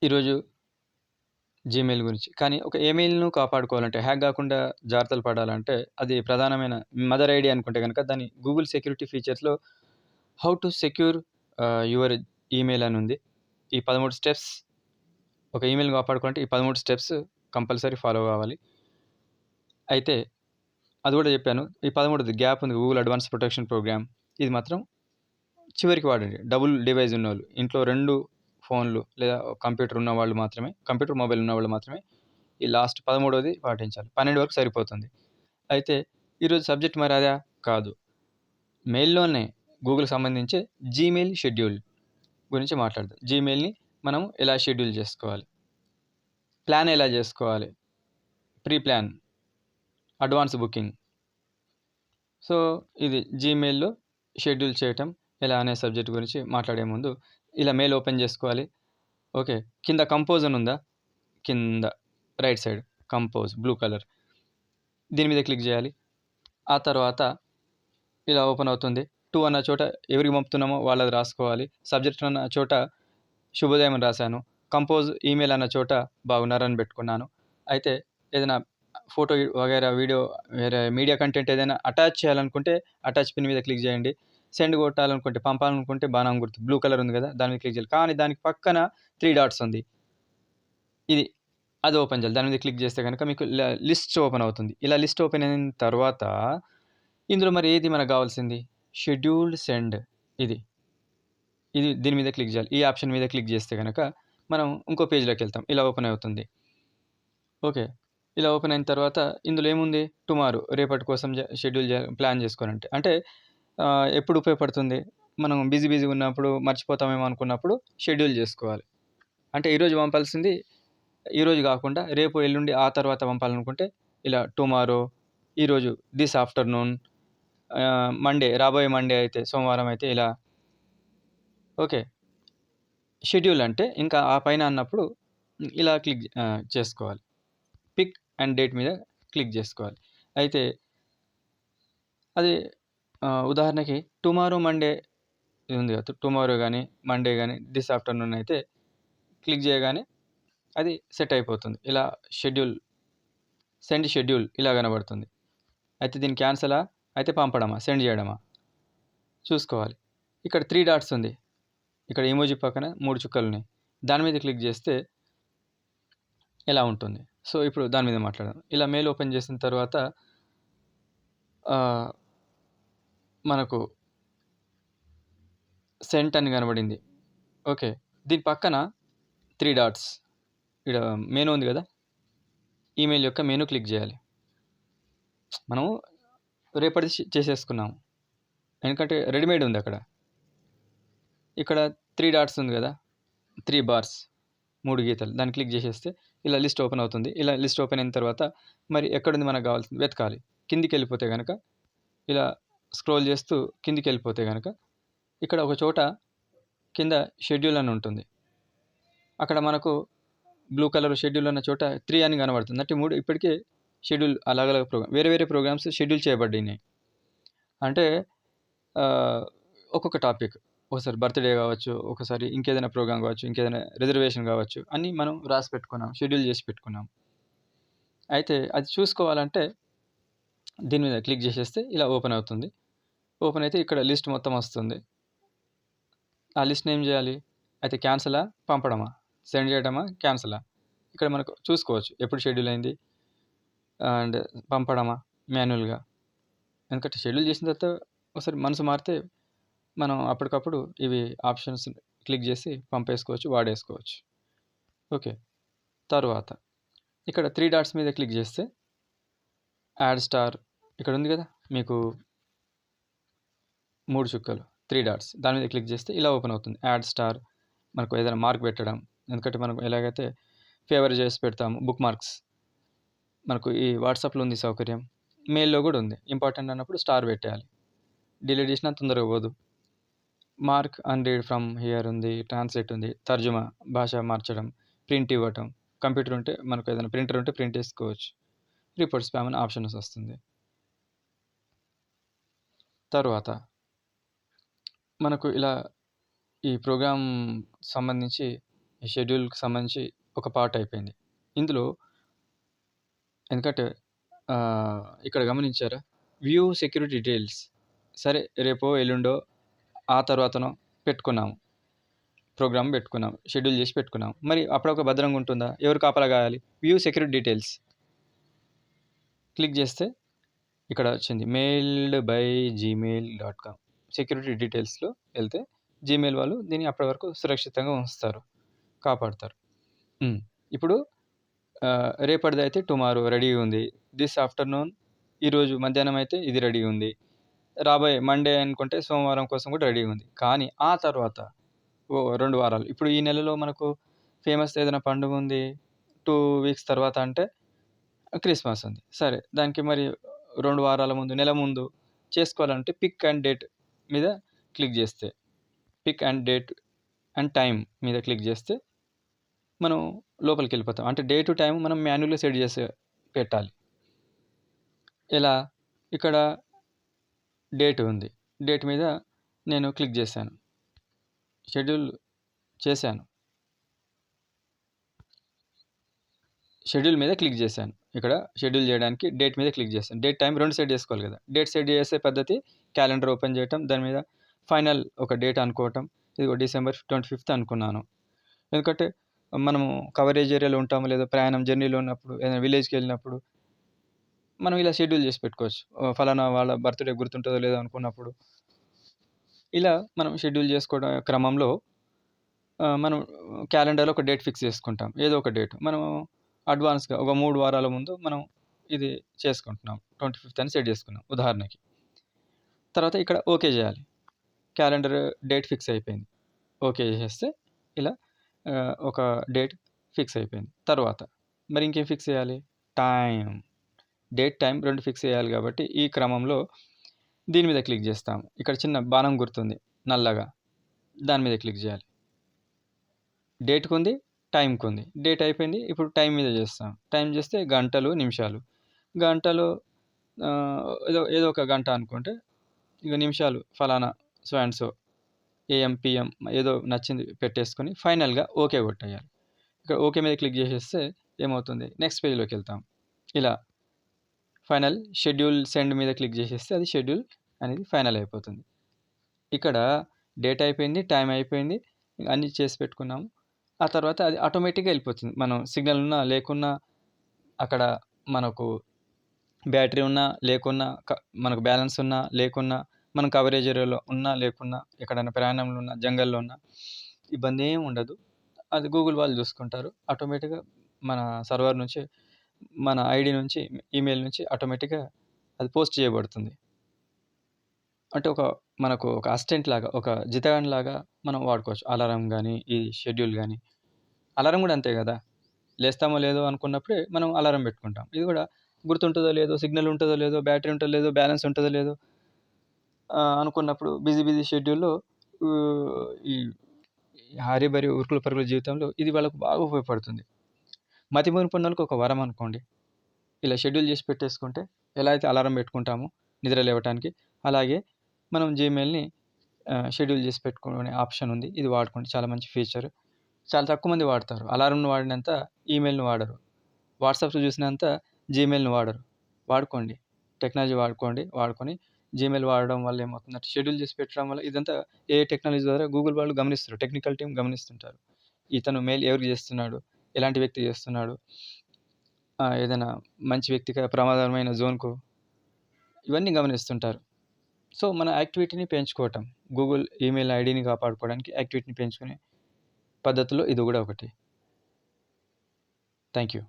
ఈరోజు జీమెయిల్ గురించి. కానీ ఒక ఈమెయిల్‌ను కాపాడుకోవాలంటే, హ్యాక్ గాకుండా జాగ్రత్తలు పడాలంటే, అది ప్రధానమైన మదర్ ఐడీ అనుకుంటే గనక దాన్ని గూగుల్ సెక్యూరిటీ ఫీచర్స్‌లో how to secure your email అని ఉంది. ఈ 13 స్టెప్స్ ఒక ఈమెయిల్‌ని కాపాడుకోవాలంటే ఈ 13 స్టెప్స్ కంపల్సరీ ఫాలో కావాలి. అయితే అది కూడా చెప్పాను. ఈ 13ది గ్యాప్ ఉంది గూగుల్ అడ్వాన్స్ ప్రొటెక్షన్ ప్రోగ్రామ్. ఇది మాత్రం చివరికి వాడండి. డబుల్ డివైస్ ఉన్నోళ్ళు. ఇంట్లో 2 ఫోన్‌లు లేదా కంప్యూటర్ ఉన్నవాళ్ళు మాత్రమే, కంప్యూటర్, మొబైల్ ఉన్నవాళ్ళు మాత్రమే ఈ లాస్ట్ 13వది పాటించాలి. 12 వరకు సరిపోతుంది. అయితే ఈరోజు సబ్జెక్ట్ మరి అదా? కాదు. మెయిల్‌లోనే గూగుల్‌కి సంబంధించి జీమెయిల్ షెడ్యూల్ గురించి మాట్లాడదాం. జీమెయిల్‌ని మనం ఎలా షెడ్యూల్ చేసుకోవాలి? ప్లాన్ ఎలా చేసుకోవాలి? Pre plan, advance booking. So, ఇది జీమెయిల్‌లో షెడ్యూల్ చేయటం ఎలా అనే సబ్జెక్ట్ గురించి మాట్లాడే ముందు ఇలా మెయిల్ ఓపెన్ చేసుకోవాలి. ఓకే. కింద కంపోజ్ అని ఉందా? కింద right side compose blue colour. దీని మీద క్లిక్ చేయాలి. ఆ తర్వాత ఇలా ఓపెన్ అవుతుంది. టు అన్న చోట ఎవరికి పంపుతున్నామో వాళ్ళది రాసుకోవాలి. సబ్జెక్ట్ అన్న చోట శుభోదయం అని రాశాను. కంపోజ్ ఈమెయిల్ అన్న చోట బాగున్నారని పెట్టుకున్నాను. అయితే ఏదైనా ఫోటో వగైరా వీడియో వేరే మీడియా కంటెంట్ ఏదైనా అటాచ్ చేయాలనుకుంటే అటాచ్ పిన్ మీద క్లిక్ చేయండి. సెండ్ కొట్టాలనుకుంటే, పంపాలనుకుంటే బాణం గుర్తు బ్లూ కలర్ ఉంది కదా! దాని మీద క్లిక్ చేయాలి. కానీ దానికి పక్కన 3 డాట్స్ ఉంది. ఇది అది ఓపెన్ చేయాలి. దాని మీద క్లిక్ చేస్తే గనుక మీకు లిస్ట్ ఓపెన్ అవుతుంది. ఇలా లిస్ట్ ఓపెన్ అయిన తర్వాత ఇందులో మరి ఏది మనకు కావాల్సింది? షెడ్యూల్డ్ సెండ్ ఇది. దీని మీద క్లిక్ చేయాలి. ఈ ఆప్షన్ మీద క్లిక్ చేస్తే గనక మనం ఇంకో పేజ్‌లోకెళ్తాం. ఇలా ఓపెన్ అవుతుంది. ఓకే. ఇలా ఓపెన్ అయిన తర్వాత ఇందులో ఏముంది? టుమారో రేపటి కోసం షెడ్యూల్ ప్లాన్ చేసుకోనంటే. అంటే ఎప్పుడు ఉపయోగపడుతుంది? మనం బిజీగా ఉన్నప్పుడు మర్చిపోతామేమో అనుకున్నప్పుడు షెడ్యూల్ చేసుకోవాలి. అంటే ఈరోజు పంపాల్సింది ఈరోజు కాకుండా రేపు, ఎల్లుండి ఆ తర్వాత పంపాలనుకుంటే ఇలా టుమారో, ఈరోజు దిస్ ఆఫ్టర్‌నూన్, మండే రాబోయే మండే అయితే సోమవారం అయితే ఇలా. ఓకే. షెడ్యూల్ అంటే ఇంకా ఆ పైన అన్నప్పుడు ఇలా క్లిక్ చేసుకోవాలి. పిక్ అండ్ డేట్ మీద క్లిక్ చేసుకోవాలి. అయితే అది ఉదాహరణకి టుమారో మండే ఇది ఉంది కదా! టుమారో గాని, మండే గాని, దిస్ ఆఫ్టర్‌నూన్ అయితే క్లిక్ చేయగానే అది సెట్ అయిపోతుంది. ఇలా షెడ్యూల్, సెండ్ షెడ్యూల్ ఇలా కనబడుతుంది. అయితే దీన్ని క్యాన్సలా? అయితే పంపడమా? సెండ్ చేయడమా? చూసుకోవాలి. ఇక్కడ 3 డాట్స్ ఉంది. ఇక్కడ ఎమోజి పక్కన 3 చుక్కలున్నాయి. దాని మీద క్లిక్ చేస్తే ఎలా ఉంటుంది? సో, ఇప్పుడు దాని మీద మాట్లాడదాం. ఇలా మెయిల్ ఓపెన్ చేసిన తర్వాత ఆహ్, మనకు సెంట్ అని కనబడింది. ఓకే. దీని పక్కన 3 డాట్స్ ఈడ మెనూ ఉంది గదా! ఈమెయిల్ యొక్క మెనూ క్లిక్ చేయాలి. మనం రేపటిది చేసేసుకున్నాం. ఎందుకంటే రెడీమేడ్ ఉంది అక్కడ. ఇక్కడ 3 డాట్స్ ఉంది గదా! 3 బార్స్ 3 గీతలు. దాన్ని క్లిక్ చేసేస్తే ఇలా లిస్ట్ ఓపెన్ అవుతుంది. ఇలా లిస్ట్ ఓపెన్ అయిన తర్వాత మరి ఎక్కడుంది మనకు కావాల్సింది వెతకాలి. కిందికెళ్ళిపోతే గనక ఇలా స్క్రోల్ చేస్తూ కిందికెళ్ళిపోతే గనక ఇక్కడ ఒక చోట కింద షెడ్యూల్ అని ఉంటుంది. అక్కడ మనకు బ్లూ కలర్ షెడ్యూల్ అన్న చోట 3 అని కనబడుతుంది. అంటే 3 ఇప్పటికే షెడ్యూల్ అలగ్ ప్రోగ్రామ్ వేరే వేరే ప్రోగ్రామ్స్ షెడ్యూల్ చేయబడ్డాయి. అంటే ఆహ్, ఒక్కొక్క టాపిక్. ఒకసారి బర్త్‌డే కావచ్చు, ఒకసారి ఇంకేదైనా ప్రోగ్రామ్ కావచ్చు, ఇంకేదైనా రిజర్వేషన్ కావచ్చు. అన్నీ మనం రాసి పెట్టుకున్నాం. షెడ్యూల్ చేసి పెట్టుకున్నాం. అయితే అది చూసుకోవాలంటే దీని మీద క్లిక్ చేసేస్తే ఇలా ఓపెన్ అవుతుంది. ఓపెన్ అయితే ఇక్కడ లిస్ట్ మొత్తం వస్తుంది. ఆ లిస్ట్‌ని ఏం చేయాలి? అయితే క్యాన్సలా? పంపడమా? సెండ్ చేయడమా? క్యాన్సలా? ఇక్కడ మనకు చూసుకోవచ్చు. ఎప్పుడు షెడ్యూల్ అయింది అండ్ పంపడమా మాన్యుయల్‌గా. ఎందుకంటే షెడ్యూల్ చేసిన తర్వాత ఒకసారి మనసు మారితే మనం అప్పటికప్పుడు ఇవి ఆప్షన్స్ క్లిక్ చేసి పంపేసుకోవచ్చు, వాడేసుకోవచ్చు. ఓకే. తరువాత ఇక్కడ 3 డాట్స్ మీద క్లిక్ చేస్తే యాడ్ స్టార్ ఇక్కడ ఉంది కదా! మీకు 3 చుక్కలు 3 డాట్స్ దాని మీద క్లిక్ చేస్తే ఇలా ఓపెన్ అవుతుంది. యాడ్ స్టార్ మనకు ఏదైనా మార్క్ పెట్టడం. ఎందుకంటే మనం ఎలాగైతే ఫేవర్ చేసి పెడతాము బుక్ మార్క్స్. మనకు ఈ వాట్సాప్‌లో ఉంది సౌకర్యం. మెయిల్‌లో కూడా ఉంది. ఇంపార్టెంట్ అన్నప్పుడు స్టార్ పెట్టేయాలి. డిలీట్ చేసినా తొందరగా పోదు. మార్క్ అన్‌రీడ్ ఫ్రమ్ హియర్ ఉంది. ట్రాన్స్‌లేట్ ఉంది. తర్జుమా భాష మార్చడం, ప్రింట్ ఇవ్వటం. కంప్యూటర్ ఉంటే మనకు ఏదైనా ప్రింటర్ ఉంటే ప్రింట్ ఏసుకోవచ్చు. రిపోర్ట్ స్పామ్ అని ఆప్షన్స్ వస్తుంది. తరువాత మనకు ఇలా ఈ ప్రోగ్రామ్ సంబంధించి ఈ షెడ్యూల్‌కి సంబంధించి ఒక పార్ట్ అయిపోయింది. ఇందులో ఎందుకంటే ఇక్కడ గమనించారా? View security details. సరే రేపో, ఎల్లుండో ఆ తర్వాతనో పెట్టుకున్నాము. ప్రోగ్రామ్ పెట్టుకున్నాం. షెడ్యూల్ చేసి పెట్టుకున్నాం. మరి అప్పటిదాకా భద్రంగా ఉంటుందా? ఎవరు కాపలా కాయాలి? వ్యూ సెక్యూరిటీ డీటెయిల్స్ క్లిక్ చేస్తే ఇక్కడ వచ్చింది మెయిల్డ్ బై gmail.com సెక్యూరిటీ డీటెయిల్స్‌లో వెళ్తే జీమెయిల్ వాళ్ళు దీన్ని అప్పటి వరకు సురక్షితంగా ఉంచుతారు. కాపాడుతారు. ఇప్పుడు రేపటిదైతే టుమారో రెడీగా ఉంది. దిస్ ఆఫ్టర్‌నూన్ ఈరోజు మధ్యాహ్నం అయితే ఇది రెడీగా ఉంది. రాబోయే మండే అనుకుంటే సోమవారం కోసం కూడా రెడీగా ఉంది. కానీ ఆ తర్వాత 2 వారాలు ఇప్పుడు ఈ నెలలో మనకు ఫేమస్ ఏదైనా పండుగ ఉంది 2 వీక్స్ తర్వాత అంటే క్రిస్మస్ ఉంది. సరే దానికి మరి 2 వారాల ముందు, నెల ముందు చేసుకోవాలంటే పిక్ అండ్ డేట్ మీద క్లిక్ చేస్తే pick and date and time మీద క్లిక్ చేస్తే మనం లోపలికెళ్ళిపోతాం. అంటే డే టు టైమ్ మనం మాన్యువల్‌గా సెట్ చేసి పెట్టాలి. ఎలా? ఇక్కడ డేట్ ఉంది. డేట్ మీద నేను క్లిక్ చేశాను. షెడ్యూల్ చేశాను. షెడ్యూల్ మీద క్లిక్ చేశాను. ఇక్కడ షెడ్యూల్ చేయడానికి డేట్ మీద క్లిక్ చేశాను. డేట్, టైమ్ 2 సెట్ చేసుకోవాలి కదా! డేట్ సెట్ చేసే పద్ధతి క్యాలెండర్ ఓపెన్ చేయటం, దాని మీద ఫైనల్ ఒక డేట్ అనుకోవటం. ఇదిగో డిసెంబర్ 25థ్ అనుకున్నాను. ఎందుకంటే మనము కవరేజ్ ఏరియాలో ఉంటాము, లేదా ప్రయాణం జర్నీలో ఉన్నప్పుడు, ఏదైనా విలేజ్‌కి వెళ్ళినప్పుడు మనం ఇలా షెడ్యూల్ చేసి పెట్టుకోవచ్చు. ఫలానా వాళ్ళ బర్త్‌డే గుర్తుంటదో లేదో అనుకున్నప్పుడు. ఇలా మనం షెడ్యూల్ చేసుకోవడం క్రమంలో మనం క్యాలెండర్‌లో ఒక డేట్ ఫిక్స్ చేసుకుంటాం. ఏదో ఒక డేట్. మనం అడ్వాన్స్‌గా ఒక 3 వారాల ముందు మనం ఇది చేసుకుంటున్నాం. 25థ్ అని సెట్ చేసుకున్నాం ఉదాహరణకి. తర్వాత ఇక్కడ ఓకే చేయాలి. క్యాలెండర్ డేట్ ఫిక్స్ అయిపోయింది. ఓకే చేసేస్తే ఇలా ఒక డేట్ ఫిక్స్ అయిపోయింది. తర్వాత మరి ఇంకేం ఫిక్స్ చేయాలి? టైమ్. డేట్, టైమ్ 2 ఫిక్స్ చేయాలి కాబట్టి ఈ క్రమంలో దీని మీద క్లిక్ చేస్తాం. ఇక్కడ చిన్న బాణం గుర్తుంది నల్లగా. దాని మీద క్లిక్ చేయాలి. డేట్‌కుంది, టైమ్‌కుంది. డేట్ అయిపోయింది. ఇప్పుడు టైమ్ మీద చేస్తాం. టైమ్ చేస్తే గంటలు, నిమిషాలు. గంటలు ఏదో ఒక గంట అనుకుంటే, ఇక నిమిషాలు ఫలానా so and so AM, PM ఏదో నచ్చింది పెట్టేసుకొని ఫైనల్‌గా ఓకే కొట్టేయాలి. ఇక్కడ ఓకే మీద క్లిక్ చేసేస్తే ఏమవుతుంది? నెక్స్ట్ పేజ్‌లోకి వెళ్తాం. ఇలా ఫైనల్ షెడ్యూల్ సెండ్ మీద క్లిక్ చేసేస్తే అది షెడ్యూల్ అనేది ఫైనల్ అయిపోతుంది. ఇక్కడ డేట్ అయిపోయింది, టైమ్ అయిపోయింది. అన్నీ చేసి పెట్టుకున్నాము. ఆ తర్వాత అది ఆటోమేటిక్‌గా వెళ్ళిపోతుంది. మనం సిగ్నల్ ఉన్నా, లేకున్నా అక్కడ మనకు బ్యాటరీ ఉన్నా, లేకున్నా మనకు బ్యాలెన్స్ ఉన్నా, లేకున్నా మనం కవరేజ్ ఏరియాలో ఉన్నా, లేకున్నా ఎక్కడైనా ప్రయాణంలో ఉన్నా, జంగల్‌లో ఉన్నా ఇబ్బంది ఏమి ఉండదు. అది గూగుల్ వాళ్ళు చూసుకుంటారు. ఆటోమేటిక్‌గా మన సర్వర్ నుంచి, మన ఐడీ నుంచి, ఈమెయిల్ నుంచి ఆటోమేటిక్‌గా అది పోస్ట్ చేయబడుతుంది. అంటే మనకు ఒక అసిస్టెంట్ లాగా, ఒక జితగాడిలాగా మనం వాడుకోవచ్చు. అలారం గానీ, ఈ షెడ్యూల్ గానీ. అలారం గూడా అంతే గదా! లేస్తామో లేదో అనుకున్నప్పుడే మనం అలారం పెట్టుకుంటాం. ఇది గూడా గుర్తుంటదో లేదో, సిగ్నల్ ఉంటదో లేదో, బ్యాటరీ ఉంటదో లేదో, బ్యాలెన్స్ ఉంటదో లేదో అనుకున్నప్పుడు బిజీ షెడ్యూల్‌లో ఈ హరీ బరీ ఉరుకుల పరుగుల జీవితంలో ఇది వాళ్ళకు బాగా ఉపయోగపడుతుంది. మతిమరుపున్నోళ్ళకి ఒక వరం అనుకోండి. ఇలా షెడ్యూల్ చేసి పెట్టేసుకుంటే ఎలా అయితే అలారం పెట్టుకుంటామో నిద్ర లేవటానికి, అలాగే మనం జీమెయిల్‌ని షెడ్యూల్ చేసి పెట్టుకునే ఆప్షన్ ఉంది. ఇది వాడుకోండి. చాలా మంచి ఫీచర్. చాలా తక్కువ మంది వాడతారు. అలారంను వాడినంత ఈమెయిల్‌ని వాడరు. వాట్సాప్‌లో చూసినంత జీమెయిల్‌ని వాడరు. వాడుకోండి. టెక్నాలజీ వాడుకొని జీమెయిల్ వాడడం వల్ల ఏమవుతుందంటే షెడ్యూల్ చేసి పెట్టడం వల్ల ఇదంతా టెక్నాలజీ ద్వారా గూగుల్ వాళ్ళు గమనిస్తారు. టెక్నికల్ టీమ్ గమనిస్తుంటారు. ఇతను మెయిల్ ఎవరికి చేస్తున్నాడు? ఎలాంటి వ్యక్తి చేస్తున్నాడు? ఏదైనా మంచి వ్యక్తికా, ప్రమాదకరమైన జోన్‌కు ఇవన్నీ గమనిస్తుంటారు. సో, మన యాక్టివిటీని పెంచుకోవటం. గూగుల్ ఈమెయిల్ ఐడీని కాపాడుకోవడానికి యాక్టివిటీని పెంచుకునే పద్ధతుల్లో ఇది గూడా ఒకటి. Thank you.